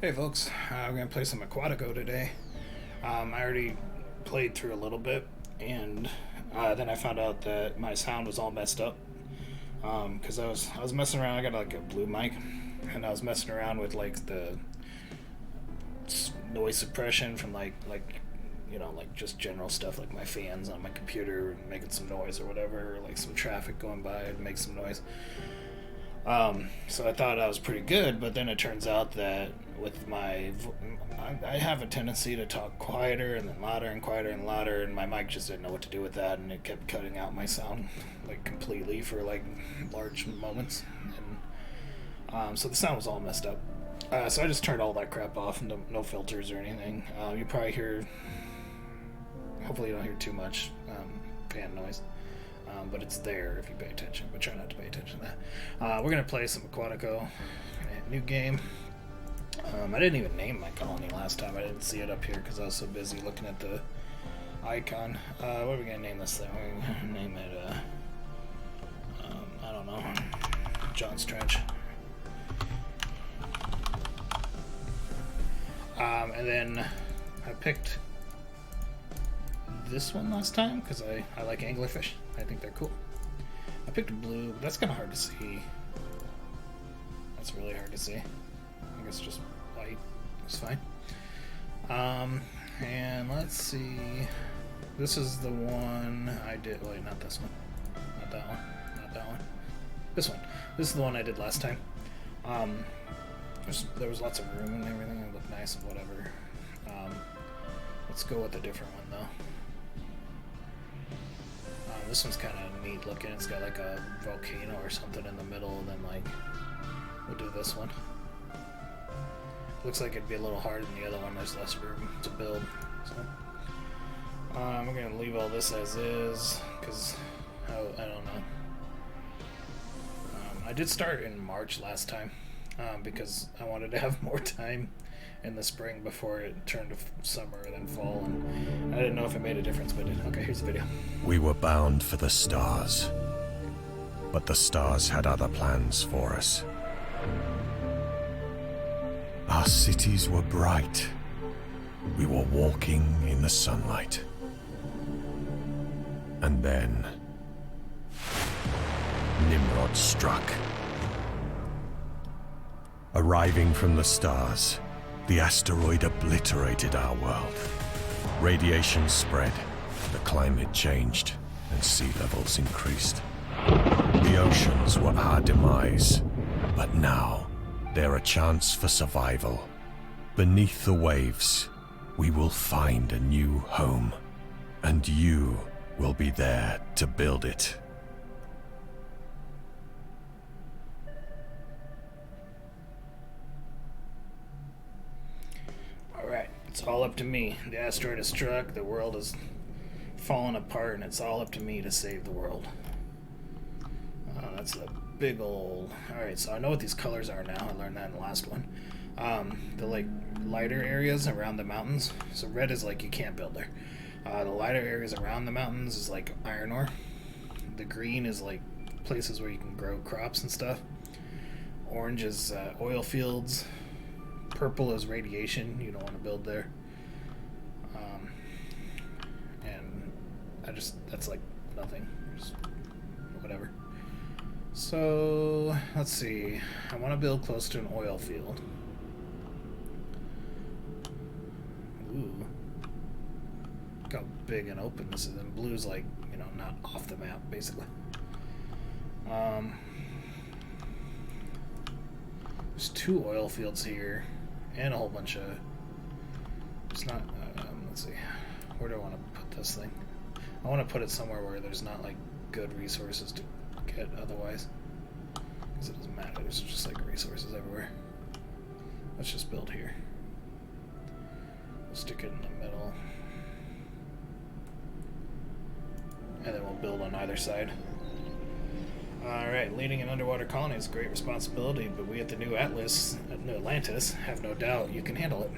Hey folks, we're gonna play some Aquatico today. I already played through a little bit, and then I found out that my sound was all messed up. Because I was messing around. I got like a blue mic, and I was messing around with like the noise suppression from like like just general stuff like my fans on my computer making some noise or whatever, or like some traffic going by and make some noise. So I thought I was pretty good, but then it turns out that with I have a tendency to talk quieter and then louder and quieter and louder, and my mic just didn't know what to do with that, and it kept cutting out my sound like completely for like large moments, and so the sound was all messed up. So I just turned all that crap off, and no filters or anything. You probably hear, hopefully you don't hear too much fan noise. But it's there if you pay attention, but try not to pay attention to that. We're going to play some Aquatico, new game. I didn't even name my colony last time. I didn't see it up here because I was so busy looking at the icon. What are we going to name this thing? We're going to name it, I don't know, John's Trench. And then I picked this one last time because I like anglerfish. I think they're cool. I picked blue, but that's kind of hard to see. That's really hard to see. I guess just white is fine. And let's see. This is the one I did. Wait, not this one. Not that one. Not that one. This one. This is the one I did last time. There was lots of room and everything. It looked nice and whatever. Let's go with a different one though. This one's kind of neat looking. It's got like a volcano or something in the middle, and then like we'll do this one. Looks like it'd be a little harder than the other one. There's less room to build. So we're gonna leave all this as is because I don't know. I did start in March last time because I wanted to have more time in the spring before it turned to summer and then fall, and I didn't know if it made a difference, but it did. Okay, here's the video. We were bound for the stars, but the stars had other plans for us. Our cities were bright. We were walking in the sunlight. And then Nimrod struck. Arriving from the stars, the asteroid obliterated our world. Radiation spread, the climate changed, and sea levels increased. The oceans were our demise, but now they're a chance for survival. Beneath the waves, we will find a new home, and you will be there to build it. Alright, it's all up to me. The asteroid has struck, the world is falling apart, and it's all up to me to save the world. That's a big old... Alright, so I know what these colors are now. I learned that in the last one. The like lighter areas around the mountains. So red is like you can't build there. The lighter areas around the mountains is like iron ore. The green is like places where you can grow crops and stuff. Orange is oil fields. Purple is radiation. You don't want to build there. And that's like nothing. Just whatever. So let's see. I want to build close to an oil field. Ooh. Look how big and open this is. And blue's like, not off the map, basically. There's 2 oil fields here. And a whole bunch of... It's not... let's see. Where do I want to put this thing? I want to put it somewhere where there's not, like, good resources to get otherwise. Because it doesn't matter. There's just, like, resources everywhere. Let's just build here. We'll stick it in the middle. And then we'll build on either side. Alright, leading an underwater colony is a great responsibility, but we at the New Atlantis have no doubt you can handle it.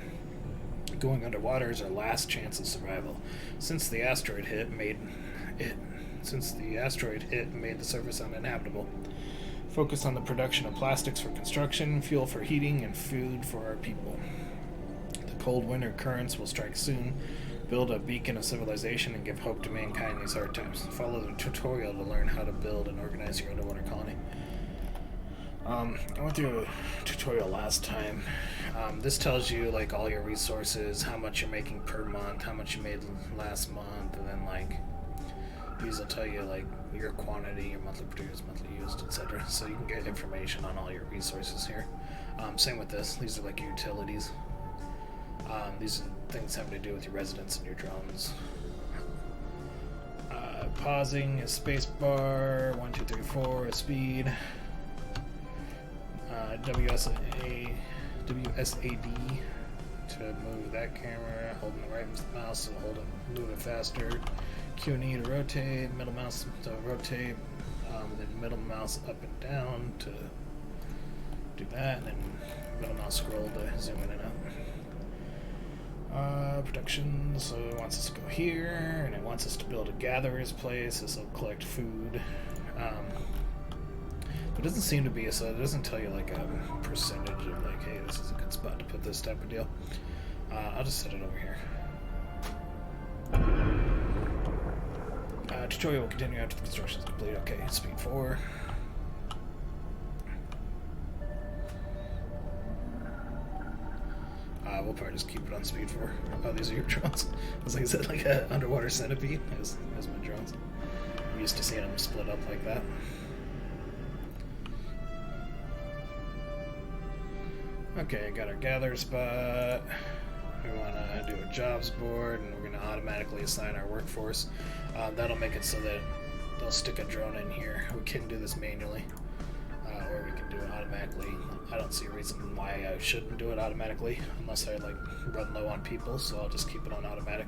Going underwater is our last chance of survival. Since the asteroid hit made the surface uninhabitable. Focus on the production of plastics for construction, fuel for heating, and food for our people. The cold winter currents will strike soon. Build a beacon of civilization and give hope to mankind in these hard times. Follow the tutorial to learn how to build and organize your underwater colony. I went through a tutorial last time. This tells you like all your resources, how much you're making per month, how much you made last month, and then like these will tell you like your quantity, your monthly produced, monthly used, etc. So you can get information on all your resources here. Same with this. These are like utilities. These are things having to do with your residents and your drones. Pausing is spacebar. 1, 2, 3, 4 is speed. WSAD to move that camera, holding the right mouse to hold it, move it faster. Q and E to rotate, middle mouse to rotate, then middle mouse up and down to do that, and then middle mouse scroll to zoom in and out. Production, so it wants us to go here, and it wants us to build a gatherer's place. This will collect food. It doesn't seem to be, so it doesn't tell you like a percentage of like, hey, this is a good spot to put this type of deal. I'll just set it over here. Tutorial will continue after the construction is complete. Okay, speed 4. We'll probably just keep it on speed 4. Oh, these are your drones. I was like, is that like an underwater centipede? Those my drones. I'm used to seeing them split up like that. Okay, got our gather spot. We want to do a jobs board, and we're going to automatically assign our workforce. That'll make it so that they'll stick a drone in here. We can do this manually, or we can do it automatically. I don't see a reason why I shouldn't do it automatically, unless I like run low on people, so I'll just keep it on automatic.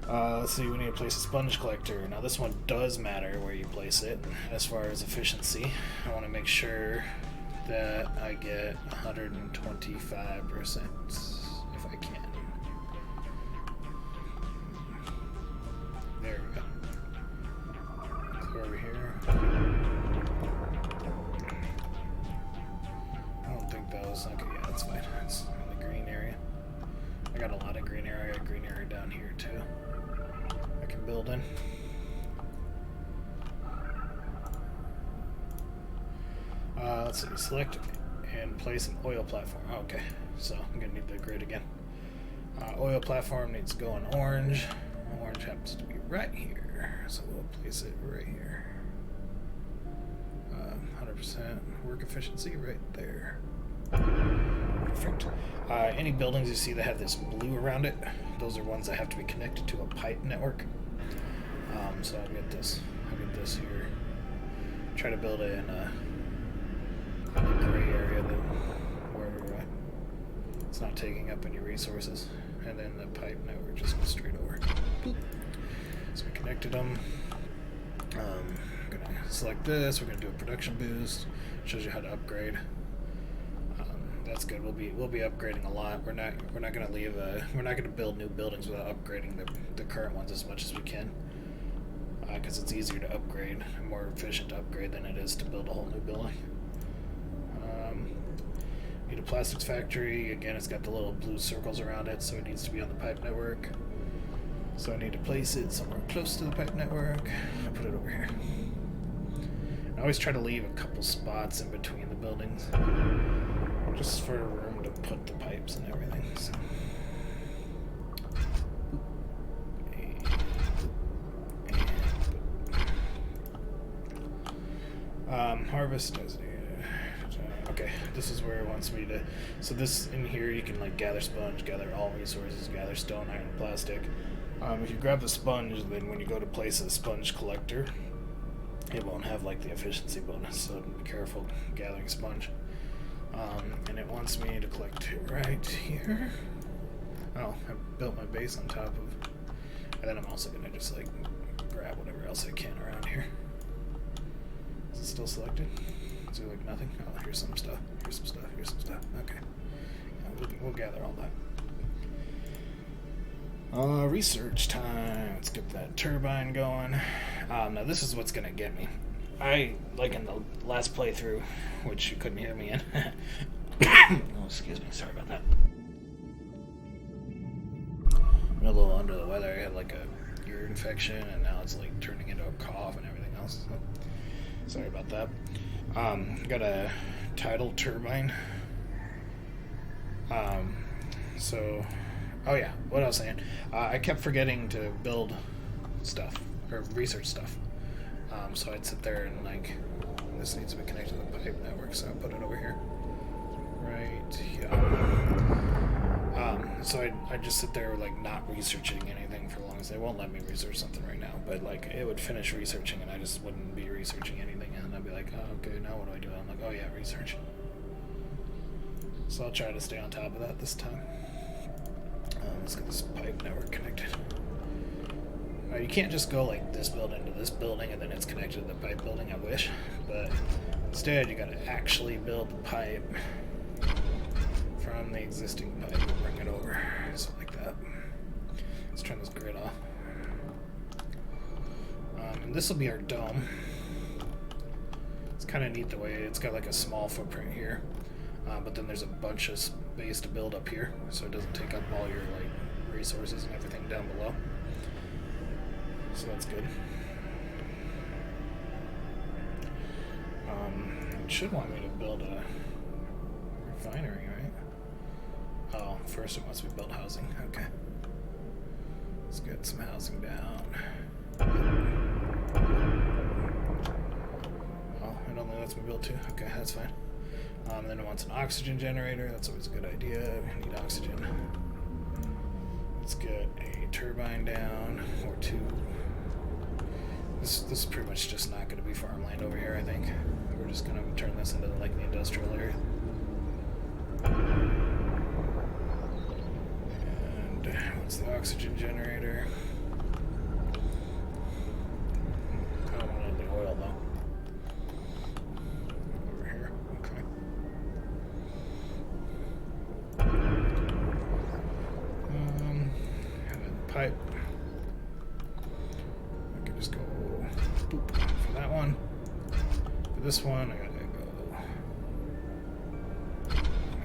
Let's see, we need to place a sponge collector. Now this one does matter where you place it as far as efficiency. I want to make sure that I get 125% if I can. There we go. Go over here. I don't think that was okay. Yeah, that's fine. It's in the green area. I got a lot of green area. Green area down here too. I can build in. Let's see, select and place an oil platform. Okay, so I'm gonna need the grid again. Oil platform needs to go in orange. Orange happens to be right here, so we'll place it right here. 100% work efficiency right there. Perfect. Any buildings you see that have this blue around it, those are ones that have to be connected to a pipe network. So I'll get this here. Try to build it in a gray area where it's not taking up any resources, and then the pipe network just goes straight over. Boop. So we connected them. I'm gonna select this. We're gonna do a production boost. Shows you how to upgrade. That's good. We'll be upgrading a lot. We're not gonna leave. We're not gonna build new buildings without upgrading the current ones as much as we can, because it's easier to upgrade and more efficient to upgrade than it is to build a whole new building. Need a plastics factory. Again, it's got the little blue circles around it, so it needs to be on the pipe network. So I need to place it somewhere close to the pipe network. I'll put it over here. I always try to leave a couple spots in between the buildings, just for room to put the pipes and everything. So. Harvest does. Okay, this is where it wants me to. So this in here, you can like gather sponge, gather all resources, gather stone, iron, plastic. If you grab the sponge, then when you go to place a sponge collector, it won't have like the efficiency bonus. So be careful gathering sponge. And it wants me to collect it right here. Oh, I built my base on top of. And then I'm also gonna just like grab whatever else I can around here. Is it still selected? Is there like nothing? Oh, here's some stuff. Here's some stuff. Here's some stuff. Okay. Yeah, we'll gather all that. Research time. Let's get that turbine going. Now this is what's gonna get me. I, like in the last playthrough, which you couldn't hear me in. Oh, excuse me, sorry about that. I'm a little under the weather. I had like a ear infection, and now it's like turning into a cough and everything else. So, sorry about that. Got a tidal turbine. So, oh yeah, what I was saying. I kept forgetting to build stuff, or research stuff. So I'd sit there and like, this needs to be connected to the pipe network, so I put it over here. Right, yeah. So I'd just sit there like not researching anything for long as they won't let me research something right now, but like it would finish researching and I just wouldn't be researching anything, and I'd be like, oh, okay, now what do I do? I'm like, oh yeah, research. So I'll try to stay on top of that this time. Let's get this pipe network connected. You can't just go like this building to this building and then it's connected to the pipe building, I wish. But instead you gotta actually build the pipe from the existing pipe and bring it over. So like that. Let's turn this grid off. And this will be our dome. It's kind of neat the way it's got like a small footprint here. But then there's a bunch of space to build up here, so it doesn't take up all your like resources and everything down below. So that's good. It should want me to build a refinery, right? Oh, first it wants me to build housing. Okay. Let's get some housing down. Oh, it only lets me build two. Okay, that's fine. Then it wants an oxygen generator. That's always a good idea. We need oxygen. Let's get a turbine down, or two. This is pretty much just not going to be farmland over here, I think. We're just going to turn this into like the industrial area. And what's the oxygen generator? I don't want any oil though. Over here, okay. And then pipe. Just go boop for that one. For this one, I gotta go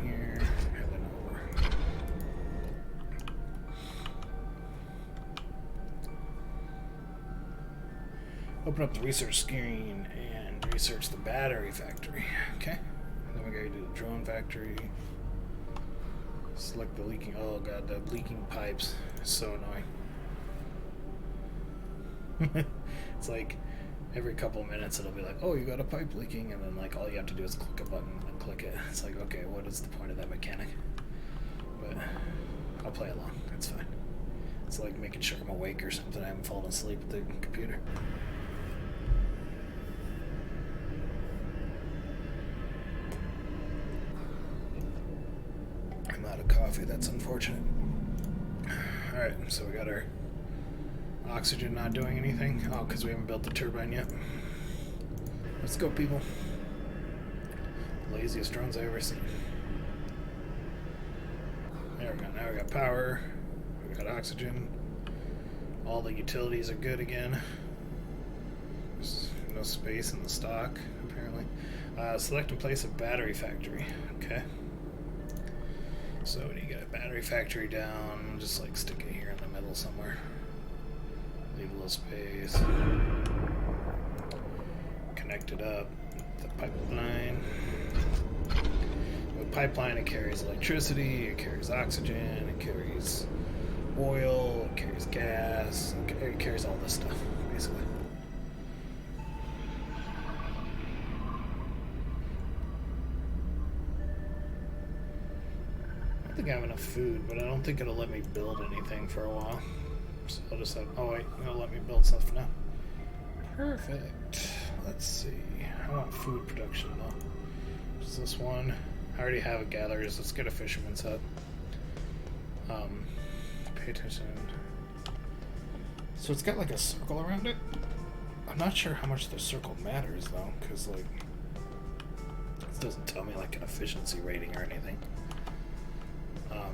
here and then over. Open up the research screen and research the battery factory. Okay. Then we gotta do the drone factory. Select the leaking. Oh god, the leaking pipes. So annoying. It's like every couple of minutes it'll be like, oh, you got a pipe leaking, and then like all you have to do is click a button and click it. It's like, okay, what is the point of that mechanic? But I'll play along. It's fine. It's like making sure I'm awake or something. I haven't fallen asleep at the computer. I'm out of coffee. That's unfortunate. Alright, so we got our oxygen not doing anything. Oh, because we haven't built the turbine yet. Let's go, people. Laziest drones I've ever seen. There we go. Now we got power. We got oxygen. All the utilities are good again. There's no space in the stock, apparently. Select and place a battery factory. Okay. So when you get a battery factory down, just like stick it here in the middle somewhere. Leave a little space. Connect it up. The pipeline. With pipeline, it carries electricity, it carries oxygen, it carries oil, it carries gas, it carries all this stuff, basically. I think I have enough food, but I don't think it'll let me build anything for a while. So I'll just have, oh wait, it'll let me build stuff now. Perfect. Let's see. I want food production though. Is this one? I already have a gatherers. Let's get a fisherman's hut. Pay attention. So it's got like a circle around it. I'm not sure how much the circle matters though, because like it doesn't tell me like an efficiency rating or anything.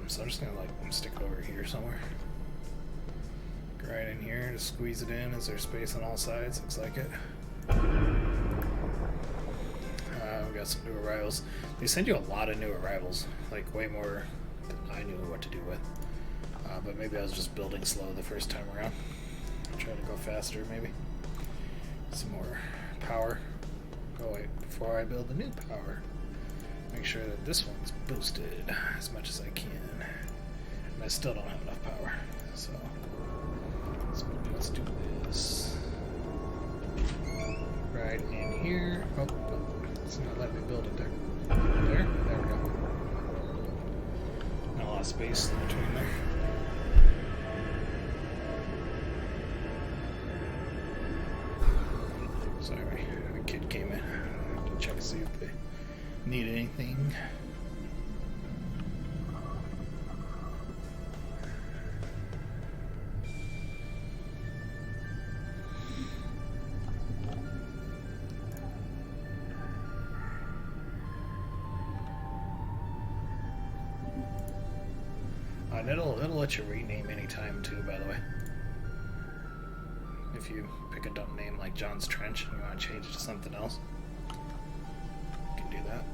So I'm just gonna like stick it over here somewhere. Right in here, just squeeze it in. Is there space on all sides? Looks like it. got some new arrivals. They send you a lot of new arrivals, like way more than I knew what to do with. But maybe I was just building slow the first time around. Try to go faster, maybe. Some more power. Oh wait, before I build the new power, make sure that this one's boosted as much as I can. And I still don't have enough power, so let's do this. Right in here. Oh, it's not letting me build it there. There we go. Not a lot of space in between there. Sorry, a kid came in to check to see if they need anything. And it'll let you rename anytime too, by the way. If you pick a dumb name like John's Trench and you want to change it to something else, you can do that.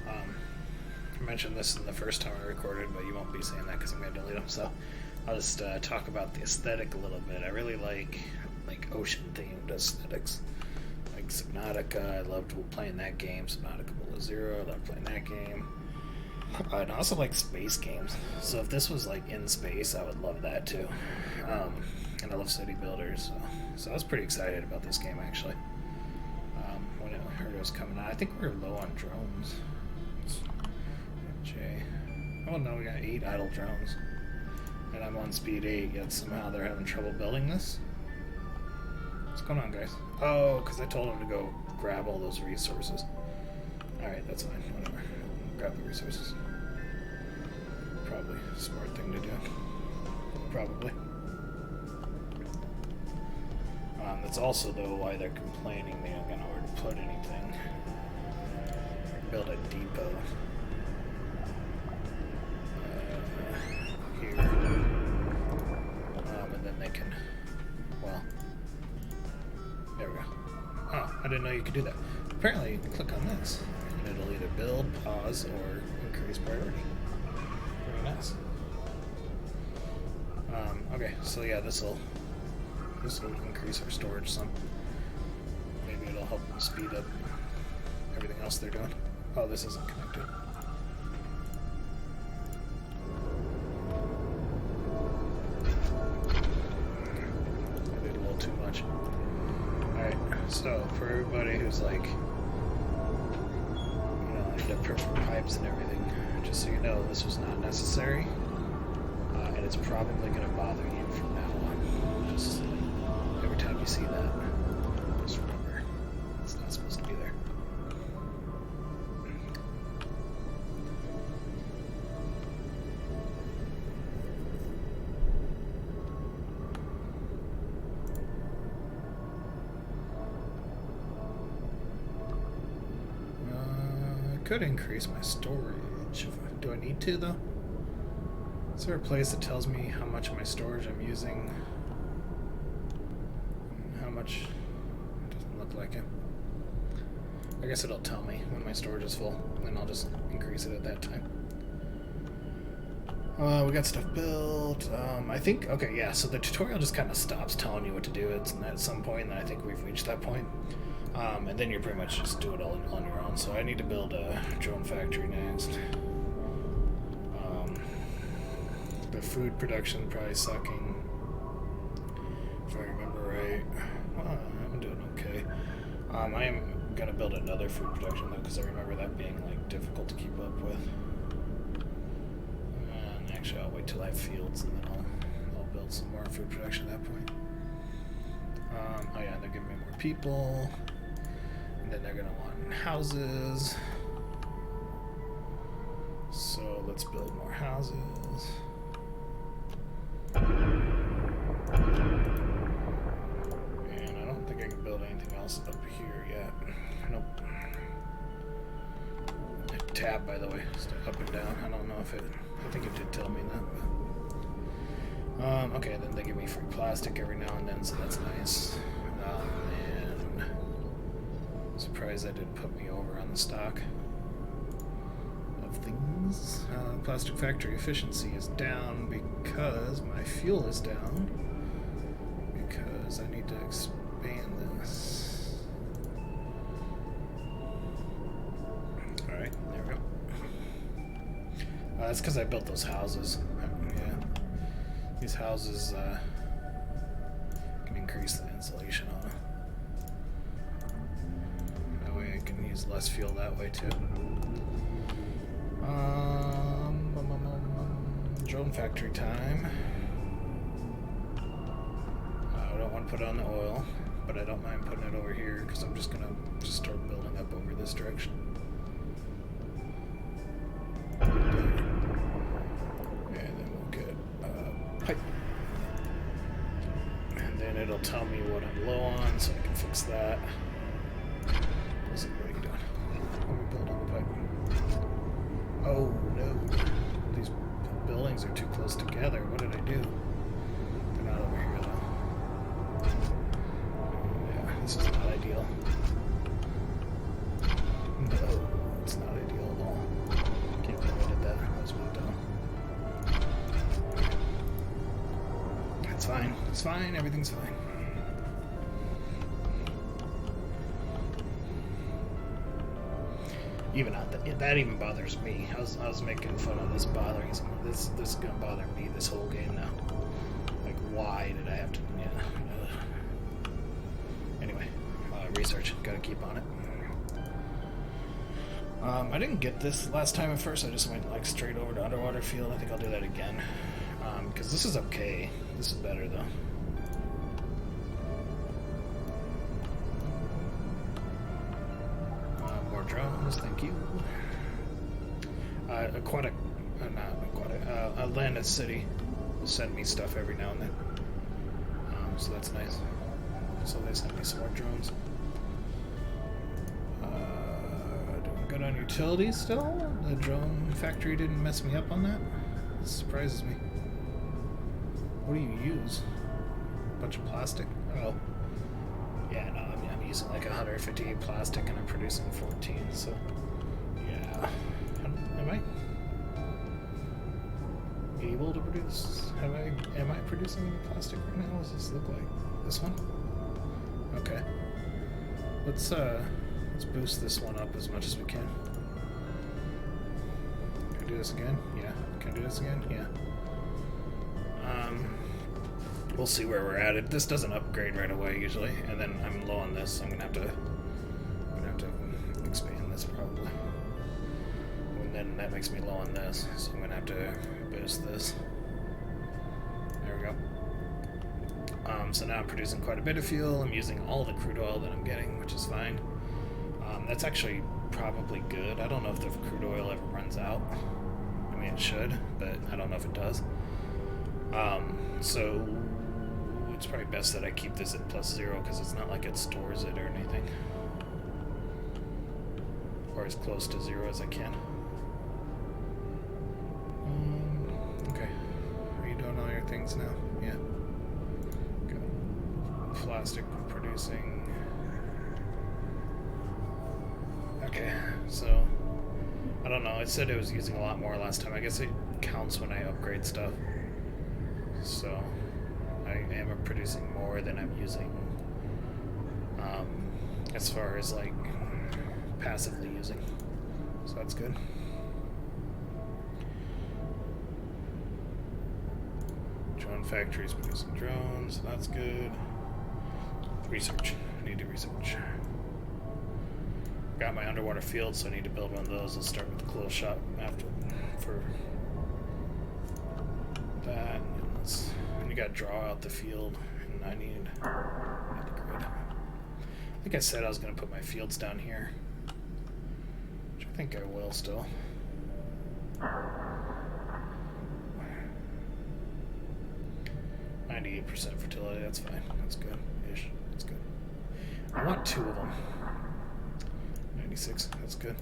I mentioned this in the first time I recorded, but you won't be saying that because I'm going to delete them, so I'll just talk about the aesthetic a little bit. I really like ocean-themed aesthetics. Like Subnautica, I loved playing that game. Subnautica Below Zero, I loved playing that game. And I also like space games. So if this was like in space, I would love that too. And I love city builders. So I was pretty excited about this game actually. When I heard it was coming out, I think we were low on drones. J. Oh no, we got 8 idle drones. And I'm on speed 8, yet somehow they're having trouble building this. What's going on, guys? Oh, because I told them to go grab all those resources. Alright, that's fine. Whatever. Grab the resources. Probably a smart thing to do. Probably. That's also, though, why they're complaining they don't got nowhere to put anything. Build a depot. Here. And then they can, well, there we go. Oh, I didn't know you could do that. Apparently you can click on this and it'll either build, pause, or increase priority. Very nice. Okay, so yeah, this will increase our storage some. Maybe it'll help speed up everything else they're doing. Oh, this isn't connected. Too much. Alright, so for everybody who's like, you know, I need to perfect pipes and everything, just so you know, this was not necessary, and it's probably going to bother you from now on. Just every time you see that, just remember, it's not supposed to be there. Could increase my storage. Do I need to, though? Is there a place that tells me how much of my storage I'm using? How much? It doesn't look like it. I guess it'll tell me when my storage is full, and I'll just increase it at that time. We got stuff built. I think, okay, yeah, so the tutorial just kind of stops telling you what to do at some point, and I think we've reached that point. And then you're pretty much just do it all on your own. So I need to build a drone factory next. The food production probably sucking, if I remember right. Well, I'm doing okay. I am gonna build another food production though, because I remember that being like difficult to keep up with. And actually, I'll wait till I have fields, and then I'll build some more food production at that point. Oh yeah, they're giving me more people. And then they're going to want houses. So let's build more houses. And I don't think I can build anything else up here yet. Nope. Tab, by the way, up and down. I don't know if it... I think it did tell me that. But, okay, then they give me free plastic every now and then, so that's nice. And... surprised that didn't put me over on the stock of things. Plastic factory efficiency is down because my fuel is down. Because I need to expand this. Alright, there we go. That's because I built those houses. Yeah. These houses can increase the insulation on them. That way I can use less fuel that way too. Drone factory time. I don't want to put it on the oil, but I don't mind putting it over here because I'm just gonna start building up over this direction. And then we'll get pipe. And then it'll tell me what I'm low on, so I can fix that. What are you doing? Let me build on the pipe. Oh no. These buildings are too close together. What did I do? They're not over here though. Yeah, this is not ideal. No, it's not ideal at all. Can't believe I did that. That was really dumb. It's fine. It's fine. Everything's fine. Even not that even bothers me. I was making fun of this bothering someone. This is gonna bother me this whole game now. Like, why did I have to? Yeah. Anyway, research. Gotta keep on it. I didn't get this last time at first. I just went like straight over to underwater field. I think I'll do that again because this is okay. This is better though. Drones, thank you. Aquatic, not Aquatic, Atlantis City will send me stuff every now and then. So that's nice. So they sent me some more drones. Doing good on utilities still? The drone factory didn't mess me up on that? This surprises me. What do you use? A bunch of plastic? Oh. Yeah, no, I'm using like 158 plastic and I'm producing 14, so yeah. Am I able to produce? Am I producing any plastic right now? What does this look like? This one? Okay. Let's boost this one up as much as we can. Can I do this again? Yeah. Can I do this again? Yeah. We'll see where we're at. This doesn't upgrade right away usually, and then I'm low on this. So I'm gonna have to expand this probably, and then that makes me low on this. So I'm gonna have to boost this. There we go. So now I'm producing quite a bit of fuel. I'm using all the crude oil that I'm getting, which is fine. That's actually probably good. I don't know if the crude oil ever runs out. I mean, it should, but I don't know if it does. So it's probably best that I keep this at +0 because it's not like it stores it or anything. Or as close to 0 as I can. Okay. Are you doing all your things now? Yeah. Good. Plastic producing. Okay, so I don't know. It said it was using a lot more last time. I guess it counts when I upgrade stuff. So I am producing more than I'm using as far as like passively using. So that's good. Drone factories producing drones. That's good. Research. I need to research. Got my underwater field, so I need to build one of those. I'll start with the close shot after for that. And you got to draw out the field, and I need the grid. I think I said I was going to put my fields down here, which I think I will still. 98% fertility. That's fine. That's good. Ish. That's good. I want 2 of them. 96. That's good.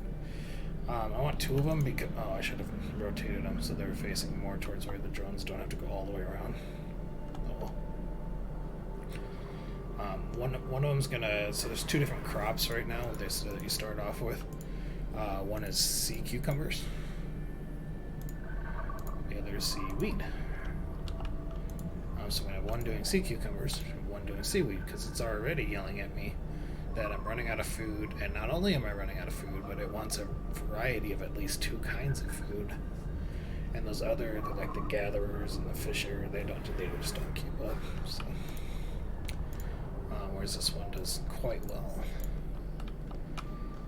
I want 2 of them because I should have rotated them so they were facing more towards where the drones don't have to go all the way around. Oh. One of them's gonna. So there's 2 different crops right now that you start off with. One is sea cucumbers. The other is seaweed. So I'm gonna have one doing sea cucumbers, one doing seaweed, because it's already yelling at me that I'm running out of food, and not only am I running out of food, but it wants a variety of at least 2 kinds of food. And those other, like the gatherers and the fisher, they just don't keep up. So, whereas this one does quite well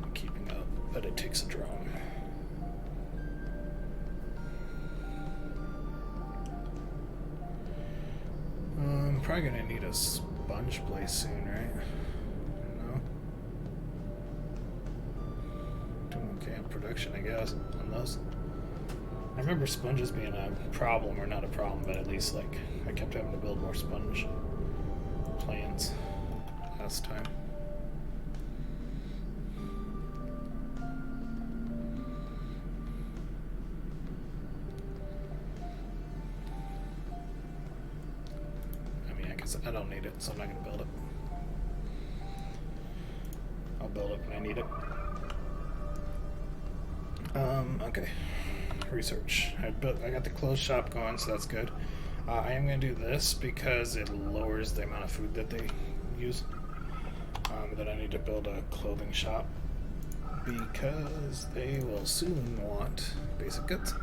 in keeping up, but it takes a drone. I'm probably gonna need a sponge place soon, right? Okay, production, I guess, on those. I remember sponges being a problem, or not a problem, but at least, like, I kept having to build more sponge plants last time. I mean, I guess I don't need it, so I'm not going to build it. I'll build it when I need it. Okay. Research. I got the clothes shop going, so that's good. I am going to do this because it lowers the amount of food that they use. Then I need to build a clothing shop because they will soon want basic goods.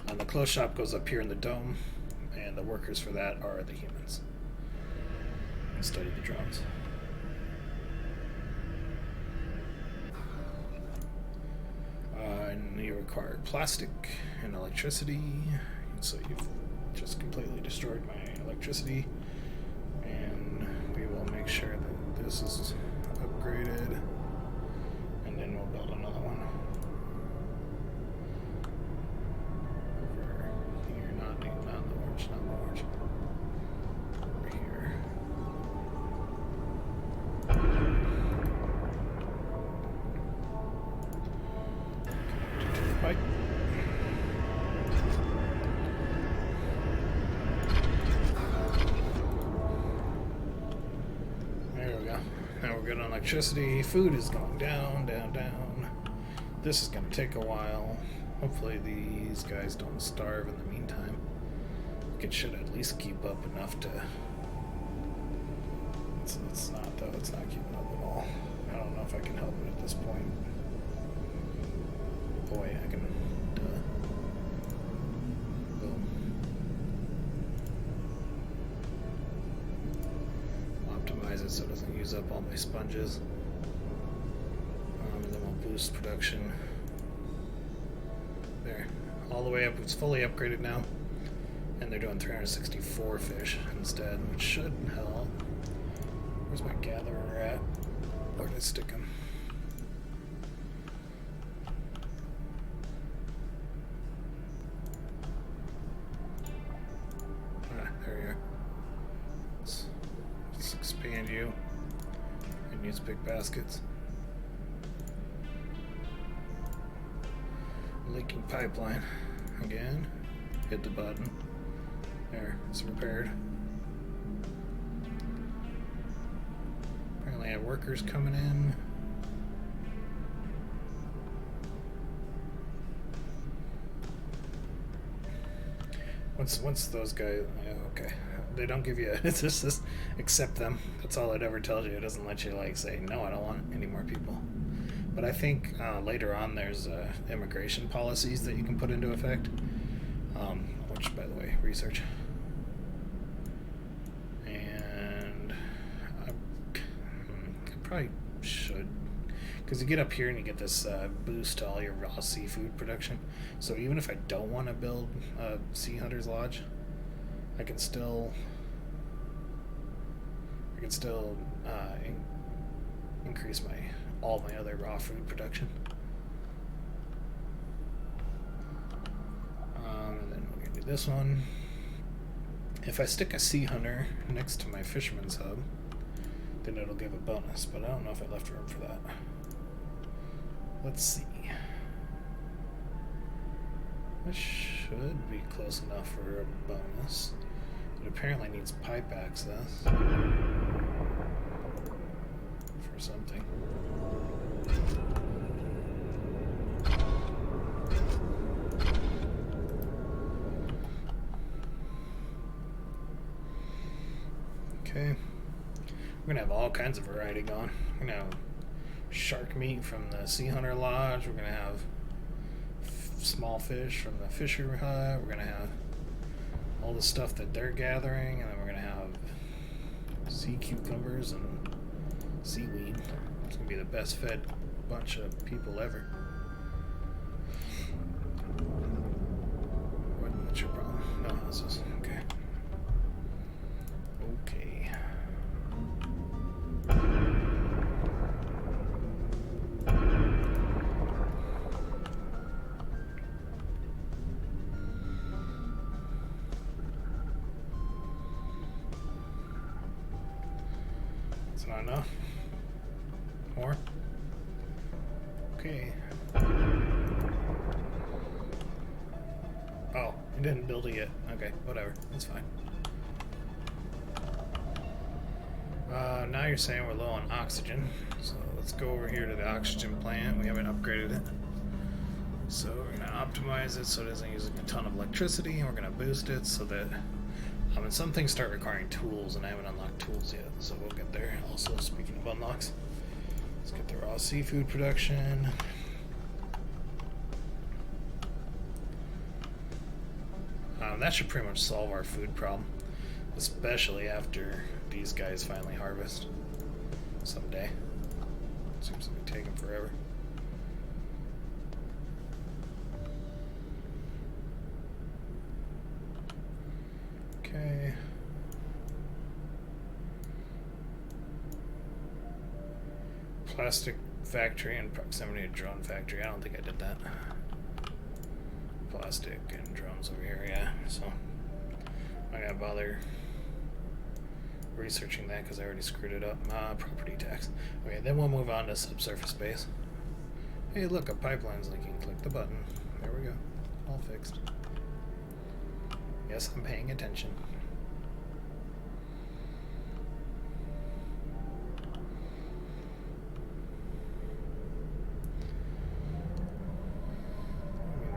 And the clothes shop goes up here in the dome, and the workers for that are the humans. Study the drones. And you require plastic and electricity, so you've just completely destroyed my electricity. And we will make sure that this is upgraded, and then we'll build another one. Over here, not the orange, not the orange. Over here. Pipe. There we go. Now we're good on electricity. Food is going down, down, down. This is going to take a while. Hopefully these guys don't starve in the meantime. It should at least keep up enough to... It's not, though. It's not keeping up at all. I don't know if I can help it at this point. Boy, I can... Boom. Optimize it so it doesn't use up all my sponges. And then we'll boost production. There. All the way up. It's fully upgraded now. And they're doing 364 fish instead, which should help. Where's my gatherer at? Where did I stick him? There you are. Let's expand you and use big baskets. Leaking pipeline. Again. Hit the button. There, it's repaired. Apparently I have workers coming in. Once those guys, okay, they don't give you, it's just accept them. That's all it ever tells you. It doesn't let you like say, no, I don't want any more people. But I think later on there's immigration policies that you can put into effect, which, by the way, research. And I probably should, because you get up here and you get this boost to all your raw seafood production. So even if I don't want to build a Sea Hunter's Lodge, I can still increase all my other raw food production. And then we're gonna do this one. If I stick a sea hunter next to my fisherman's hub, then it'll give a bonus, but I don't know if I left room for that. Let's see. This should be close enough for a bonus. It apparently needs pipe access for something. Okay. We're gonna have all kinds of variety going. We're gonna have shark meat from the Sea Hunter Lodge. We're gonna have small fish from the Fisher Hut. We're gonna have all the stuff that they're gathering, and then we're gonna have sea cucumbers and seaweed. It's gonna be the best fed bunch of people ever. What's your problem? No houses. Okay. Okay. That's not enough. More? Okay. Oh, I didn't build it yet. Okay, whatever. That's fine. Now you're saying we're low on oxygen, so let's go over here to the oxygen plant. We haven't upgraded it. So we're going to optimize it so it isn't using a ton of electricity, and we're going to boost it so that and some things start requiring tools, and I haven't unlocked tools yet, so we'll get there. Also, speaking of unlocks, let's get the raw seafood production. That should pretty much solve our food problem, especially after these guys finally harvest someday. Seems to be taking forever. Okay. Plastic factory in proximity to drone factory. I don't think I did that. Plastic and drones over here, yeah. So I'm not gonna bother researching that because I already screwed it up. Property tax. Okay, then we'll move on to subsurface base. Hey, look, a pipeline's leaking. Click the button. There we go. All fixed. Yes, I'm paying attention.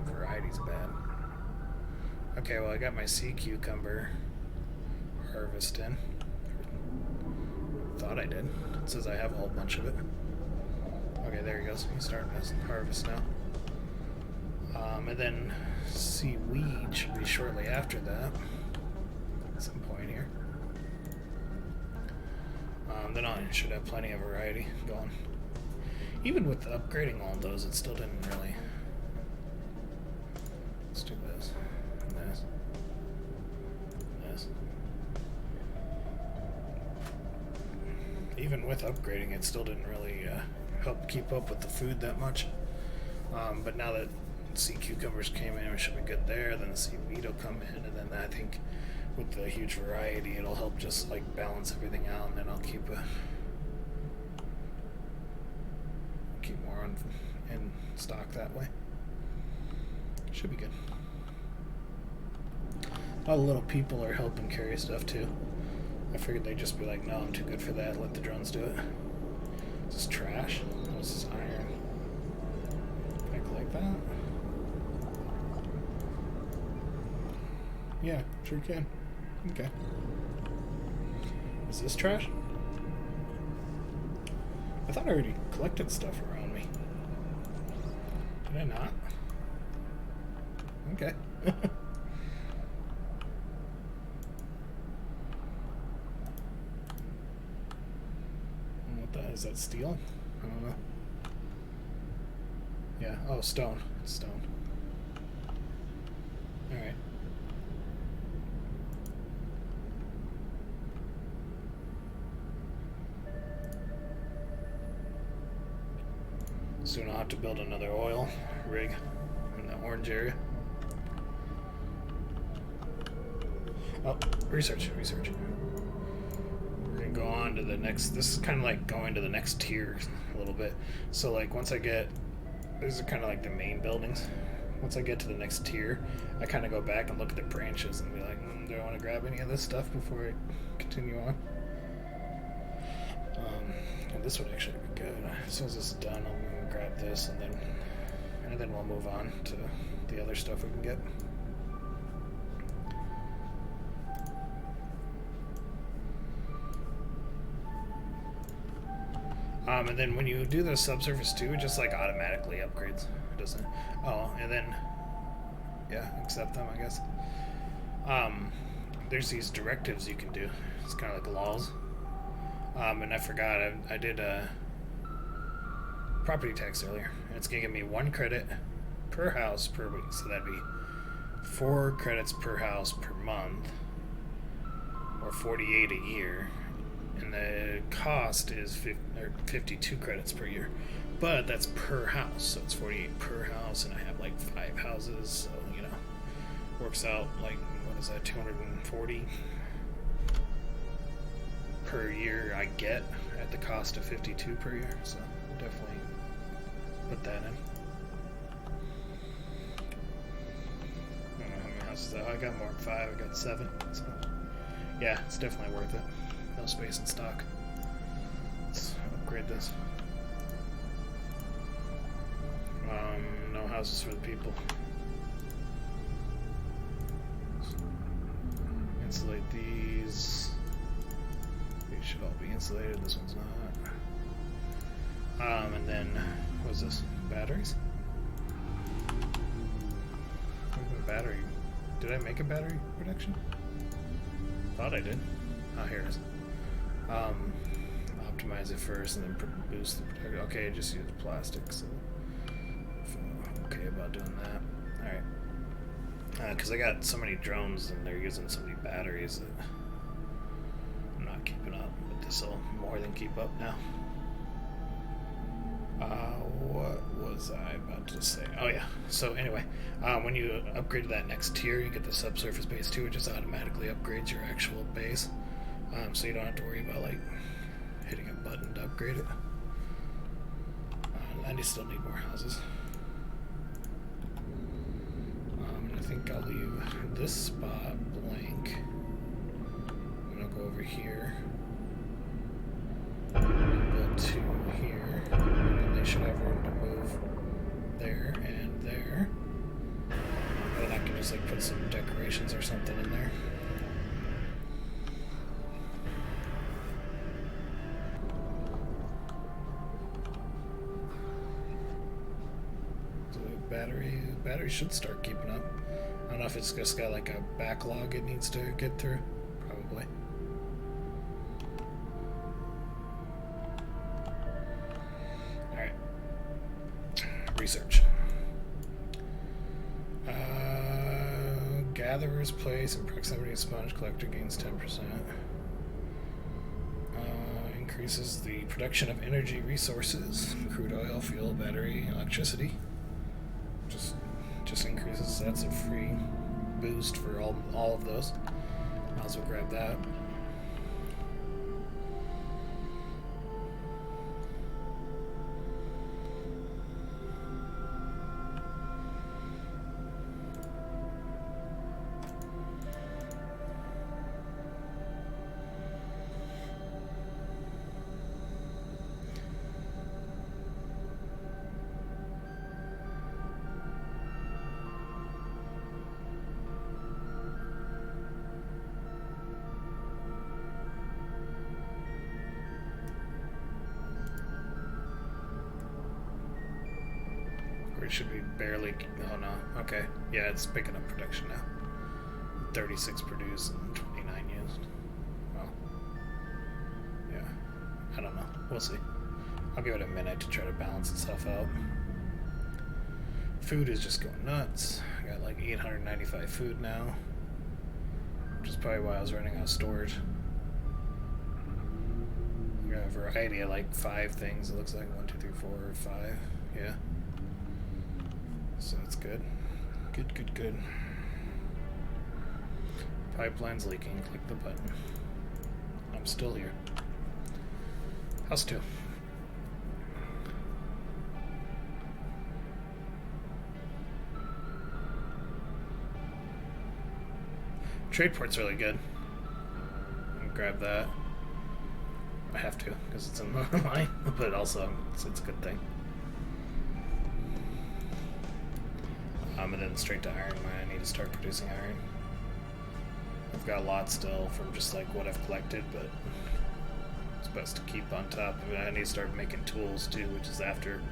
Variety's bad. Okay, well, I got my sea cucumber harvesting. Thought I did. It says I have a whole bunch of it. Okay, there he goes. He's starting to harvest now. And then seaweed should be shortly after that. At some point here. Then I should have plenty of variety going. Even with upgrading all those, it still didn't really. Let's do this. And this. And this. Even with upgrading, it still didn't really help keep up with the food that much. But now that sea cucumbers came in, we should be good there. Then the seaweed will come in, and then I think with the huge variety, it'll help just like balance everything out, and then I'll keep more in stock that way. Should be good. All the little people are helping carry stuff too. I figured they'd just be like, no, I'm too good for that, let the drones do it. Is this trash? Oh, this is iron. Can I collect that? Yeah, sure can. Okay. Is this trash? I thought I already collected stuff around me. Did I not? Okay. What the is that steel? I don't know. Yeah, oh, stone. It's stone. Alright. Soon I'll have to build another oil rig in the orange area. Oh, research. We're gonna go on to the next. This is kind of like going to the next tier a little bit. So like once I get, these are kind of like the main buildings. Once I get to the next tier, I kind of go back and look at the branches and be like, do I want to grab any of this stuff before I continue on? And this would actually be good. As soon as this is done, I'm gonna grab this and then we'll move on to the other stuff we can get. And then when you do the subsurface too, it just like automatically upgrades, doesn't it? Oh, and then, yeah, accept them, I guess. There's these directives you can do. It's kind of like laws. And I forgot, I did property tax earlier. And it's gonna give me 1 credit per house per week. So that'd be 4 credits per house per month, or 48 a year. And the cost is 52 credits per year, but that's per house, so it's 48 per house, and I have like 5 houses, so you know, works out like, what is that, 240 per year I get at the cost of 52 per year. So definitely put that in. I don't know how many houses I got. More than 5. I got 7. So yeah, it's definitely worth it. No space in stock. Let's upgrade this. No houses for the people. Insulate these. These should all be insulated. This one's not. And then, what's this? Batteries? Battery. Did I make a battery protection? Thought I did. Oh, here it is. Optimize it first and then boost the protection. Okay, just use plastic, so I'm okay about doing that. Alright. Because I got so many drones and they're using so many batteries that I'm not keeping up, but this will more than keep up now. What was I about to say? Oh yeah, so anyway, when you upgrade to that next tier, you get the subsurface base too. It just automatically upgrades your actual base. So you don't have to worry about like hitting a button to upgrade it. And you still need more houses. And I think I'll leave this spot blank. I'm gonna go over here, build 2 here, and they should have room to move there and there. And then I can just like put some decorations or something in there. Battery should start keeping up. I don't know if it's just got like a backlog it needs to get through. Probably. Alright. Research. Gatherer's place in proximity of sponge collector gains 10%. Increases the production of energy resources, crude oil, fuel, battery, electricity. Just increases. That's a free boost for all of those. Might as well grab that. It should be barely. Oh no. Okay. Yeah, it's picking up production now. 36 produced and 29 used. Well, yeah. I don't know. We'll see. I'll give it a minute to try to balance itself out. Food is just going nuts. I got like 895 food now, which is probably why I was running out of storage. I got a variety of like 5 things. It looks like 1, 2, 3, 4, 5. Yeah. So that's good. Good. Pipeline's leaking. Click the button. I'm still here. House 2. Trade port's really good. I'll grab that. I have to, because it's in the line, but also it's a good thing. And then straight to iron mine. I need to start producing iron. I've got a lot still from just like what I've collected, but it's best to keep on top of it. I need to start making tools too, which is after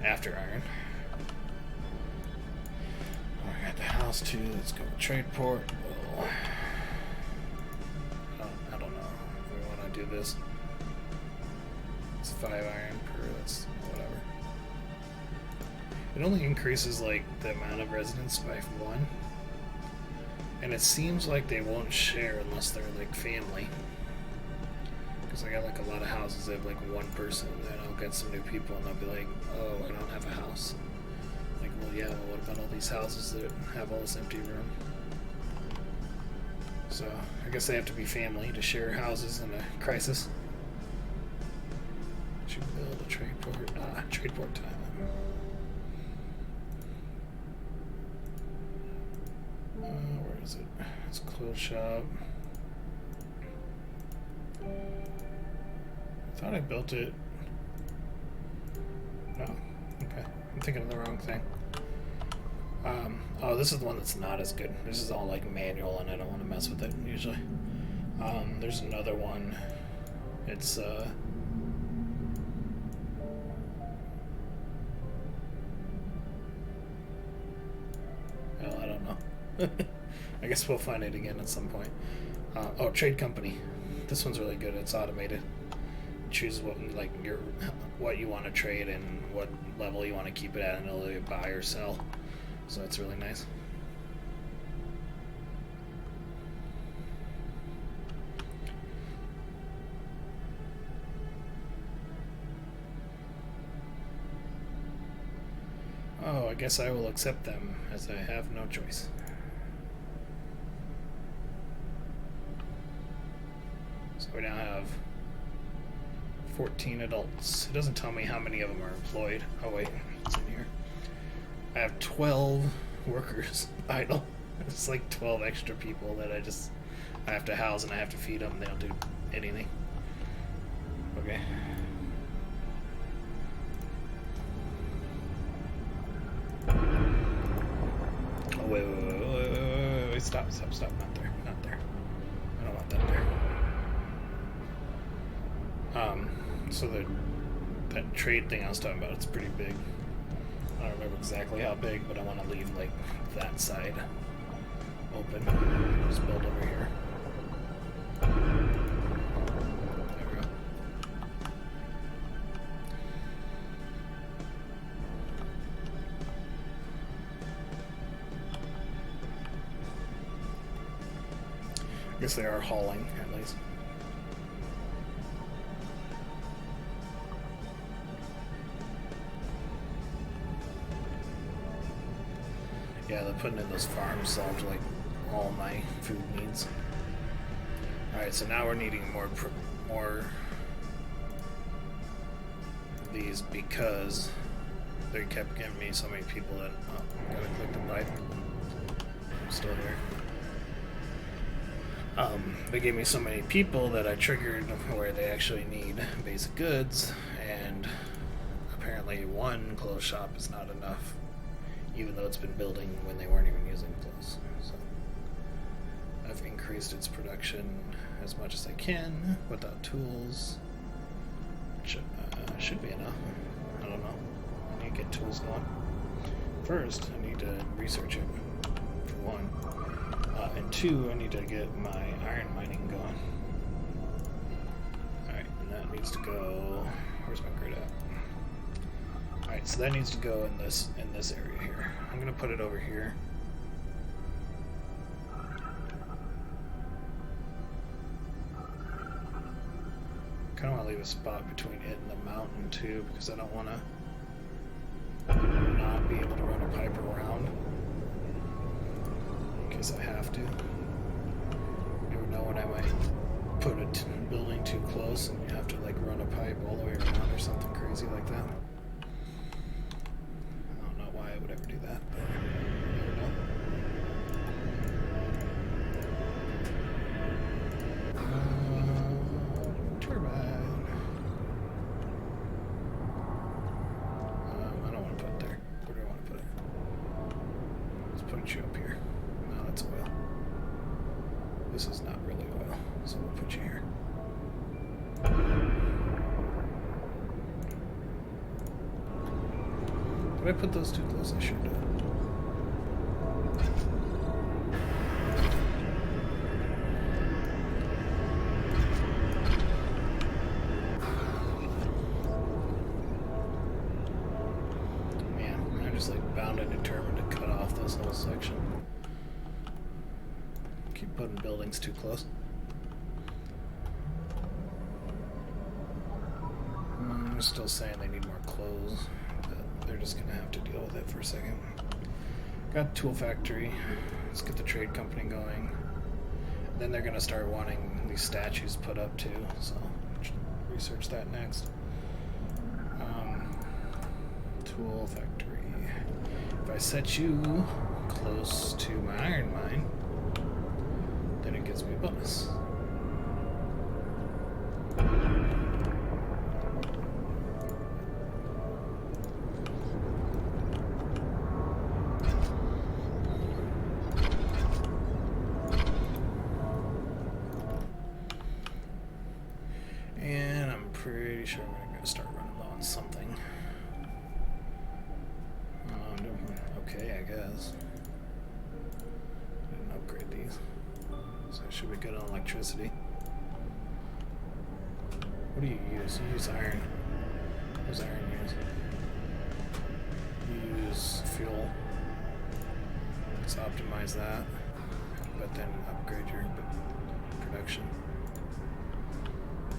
iron. I got the house too. Let's go to trade port. Oh. I don't know if we want to do this. It's 5 iron per. That's whatever. It only increases like the amount of residents by 1. And it seems like they won't share unless they're like family. Because I got like a lot of houses that have like one person, then I'll get some new people and they'll be like, oh, I don't have a house. Like, well, yeah, well, what about all these houses that have all this empty room? So, I guess they have to be family to share houses in a crisis. Should build a trade port. Trade port time. Where is it? It's a clothes shop. I thought I built it. No. Okay. I'm thinking of the wrong thing. Oh, this is the one that's not as good. This is all like manual and I don't want to mess with it usually. There's another one. It's hell, I don't know. I guess we'll find it again at some point. Oh, trade company. This one's really good. It's automated. Choose what what you want to trade and what level you want to keep it at, and it'll either buy or sell. So that's really nice. Oh, I guess I will accept them as I have no choice. So we now have 14 adults. It doesn't tell me how many of them are employed. Oh wait, it's in here. I have 12 workers idle. It's like 12 extra people that I have to house and I have to feed them. They don't do anything. Okay. Oh wait, stop, not there. I don't want that there. So that trade thing I was talking about, it's pretty big. I don't remember exactly how big, but I want to leave like that side open. Just build over here. There we go. I guess they are hauling at least. Yeah, they're putting in those farms solved like all my food needs. Alright, so now we're needing more of these because they kept giving me so many people that I gotta click the pipe. I'm still here. They gave me so many people that I triggered where they actually need basic goods, and apparently one clothes shop is not enough. Even though it's been building when they weren't even using clothes. So I've increased its production as much as I can without tools. Should be enough. I don't know. I need to get tools going. First, I need to research it, for one. And two, I need to get my iron mining going. Alright, and that needs to go... Where's my grid at? Alright, so that needs to go in this area here. I'm gonna put it over here. Kinda wanna leave a spot between it and the mountain too, because I don't wanna not be able to run a pipe around. In case I have to. building too close and you have to like run a pipe all the way around or something crazy like that. I don't know why I would ever do that, but you never know. Turbine. I don't want to put it there. Where do I want to put it? Let's put you up here. No, that's oil. This is not really oil, so we'll put you here. Did I put those too close? I sure did. Man, I'm just like bound and determined to cut off this whole section. Keep putting buildings too close. I'm still saying they need more clothes, but they're just gonna have to deal with it for a second. Got tool factory. Let's get the trade company going. Then they're gonna start wanting these statues put up too, so research that next. Tool factory. If I set you close to my iron mine, then it gives me a bonus. And I'm pretty sure we're going to start running low on something. Okay, I guess. Didn't upgrade these. So I should be good on electricity. What do you use? You use iron. What does iron use? You use fuel. Let's optimize that. But then upgrade your production.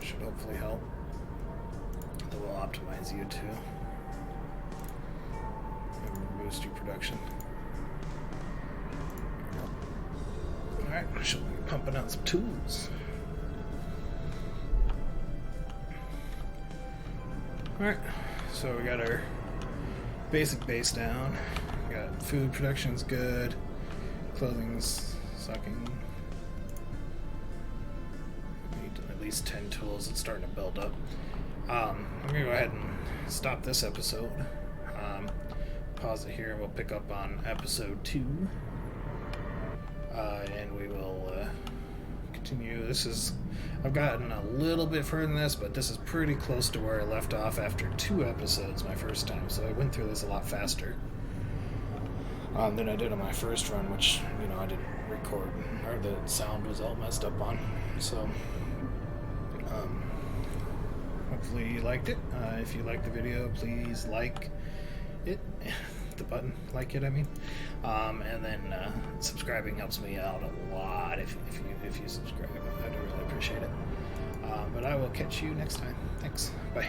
Should hopefully help. That will optimize you too. And boost your production. Alright, she'll be pumping out some tools. Alright, so we got our basic base down. We got food production's good. Clothing's sucking. We need at least 10 tools. It's starting to build up. I'm gonna go ahead and stop this episode. Pause it here and we'll pick up on episode 2. And we will continue. I've gotten a little bit further than this, but this is pretty close to where I left off after 2 episodes my first time, so I went through this a lot faster than I did on my first run, which, you know, I didn't record, or the sound was all messed up on. So hopefully you liked it. If you liked the video, please like it. The button, like it, I mean. And then subscribing helps me out a lot if you subscribe. I'd really appreciate it. But I will catch you next time. Thanks. Bye.